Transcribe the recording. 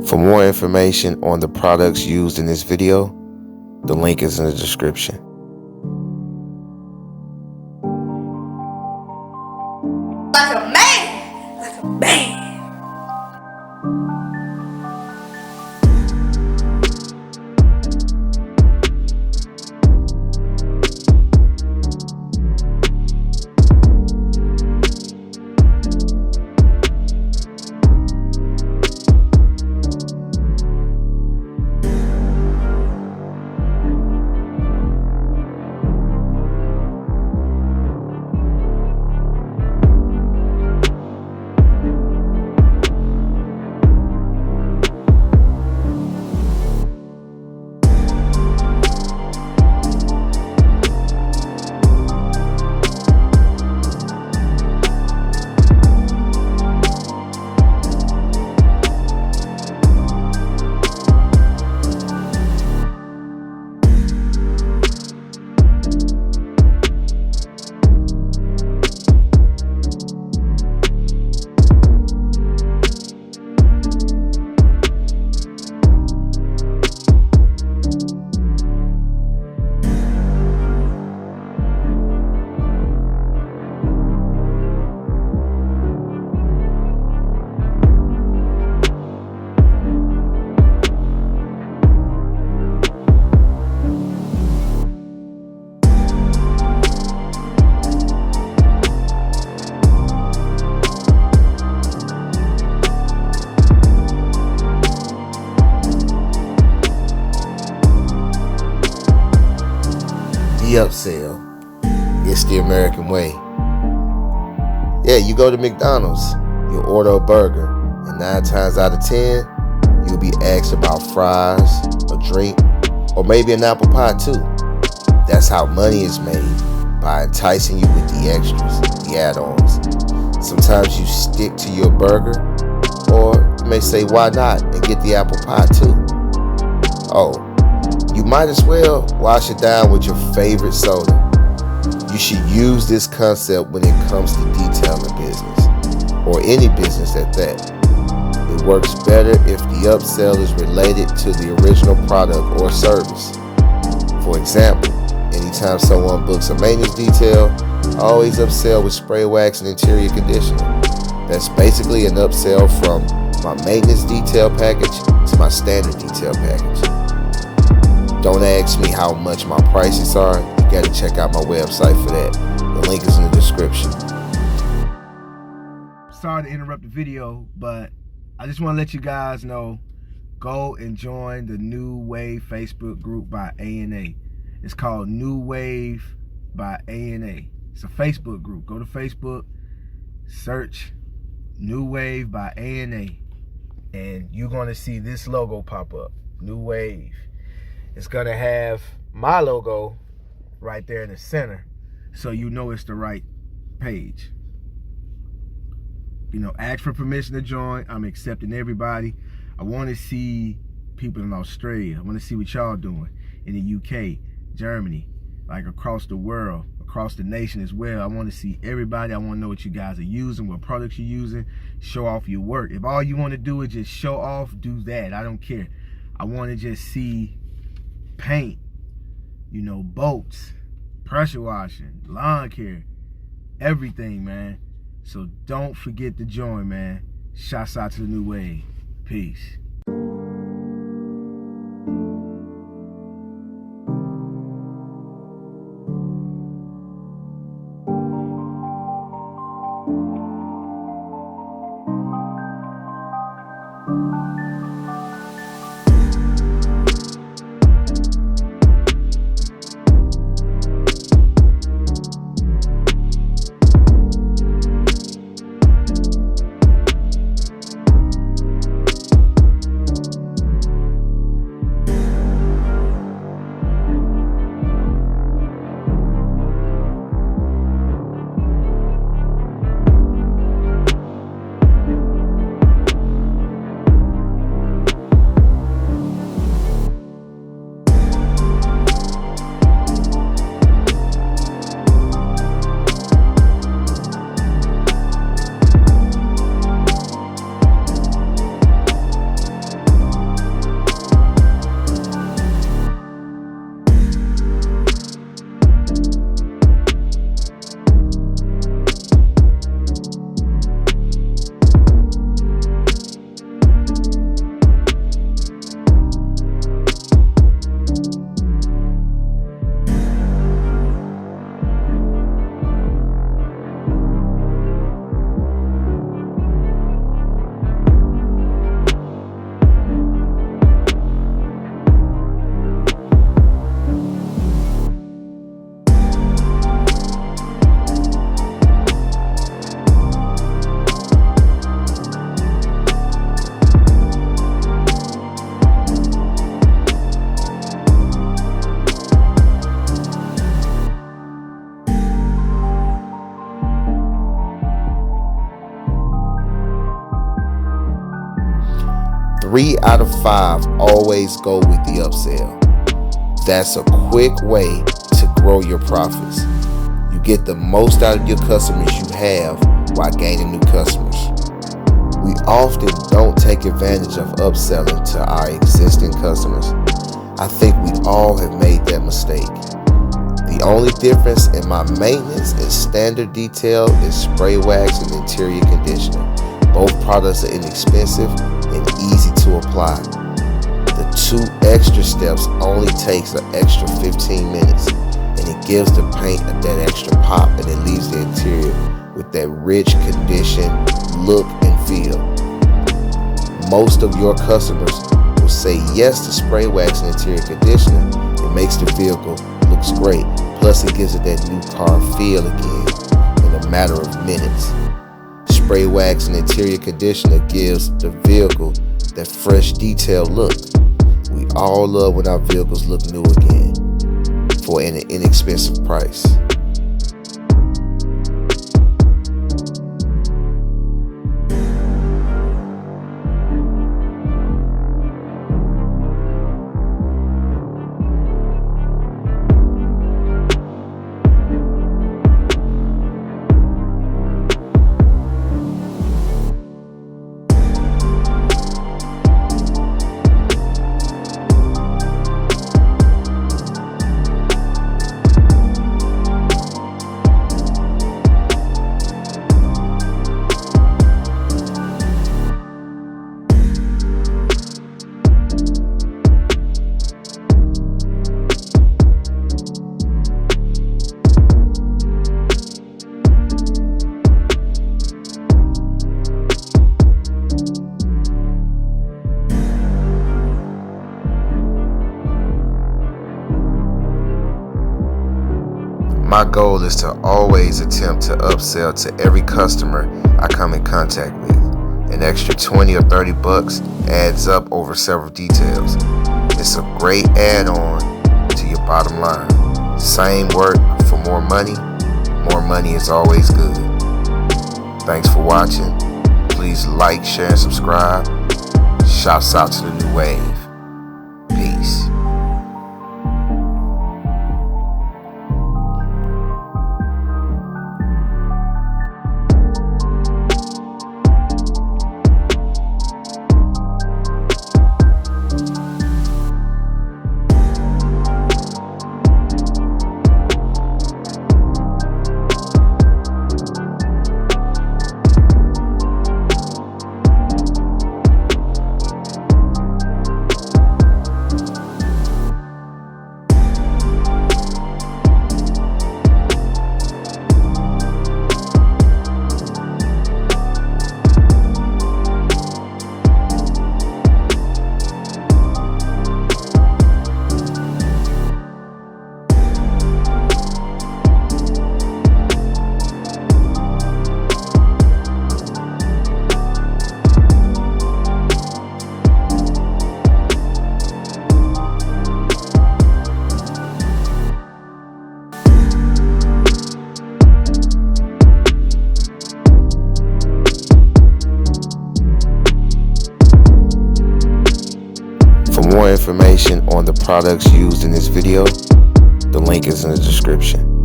For more information on the products used in this video, the link is in the description. Like a man! Like a man! The Upsell. It's the American way. Yeah, you go to McDonald's, you order a burger, and 9 times out of 10, you'll be asked about fries, a drink, or maybe an apple pie too. That's how money is made, by enticing you with the extras, the add-ons. Sometimes you stick to your burger, or you may say why not and get the apple pie too. Oh, you might as well wash it down with your favorite soda. You should use this concept when it comes to detailing business, or any business at that. It works better if the upsell is related to the original product or service. For example, anytime someone books a maintenance detail, I always upsell with spray wax and interior conditioner. That's basically an upsell from my maintenance detail package to my standard detail package. Don't ask me how much my prices are. You gotta check out my website for that. The link is in the description. Sorry to interrupt the video, but I just want to let you guys know, go and join the New Wave Facebook group by A&A. It's called New Wave by A&A. It's a Facebook group. Go to Facebook, search New Wave by A&A, and you're going to see this logo pop up, New Wave. It's going to have my logo right there in the center, so you know it's the right page. You know, ask for permission to join. I'm accepting everybody. I want to see people in Australia. I want to see what y'all doing in the UK, Germany, like across the world, across the nation as well. I want to see everybody. I want to know what you guys are using, what products you're using. Show off your work. If all you want to do is just show off, do that. I don't care. I want to just see paint, you know, boats, pressure washing, lawn care, everything, man. So don't forget to join, man. Shouts out to the New Wave. Peace. 3 out of 5 always go with the upsell. That's a quick way to grow your profits. You get the most out of your customers you have while gaining new customers. We often don't take advantage of upselling to our existing customers. I think we all have made that mistake. The only difference in my maintenance and standard detail is spray wax and interior conditioner. Both products are inexpensive and easy to apply. The 2 extra steps only takes an extra 15 minutes, and it gives the paint that extra pop, and it leaves the interior with that rich condition, look, and feel. Most of your customers will say yes to spray wax and interior conditioner. It makes the vehicle looks great, plus it gives it that new car feel again in a matter of minutes. Spray wax and interior conditioner gives the vehicle that fresh detailed look. We all love when our vehicles look new again for an inexpensive price. My goal is to always attempt to upsell to every customer I come in contact with. An extra 20 or 30 bucks adds up over several details. It's a great add-on to your bottom line. Same work for more money. More money is always good. Thanks for watching. Please like, share, and subscribe. Shouts out to the new wave. Peace. For more information on the products used in this video, the link is in the description.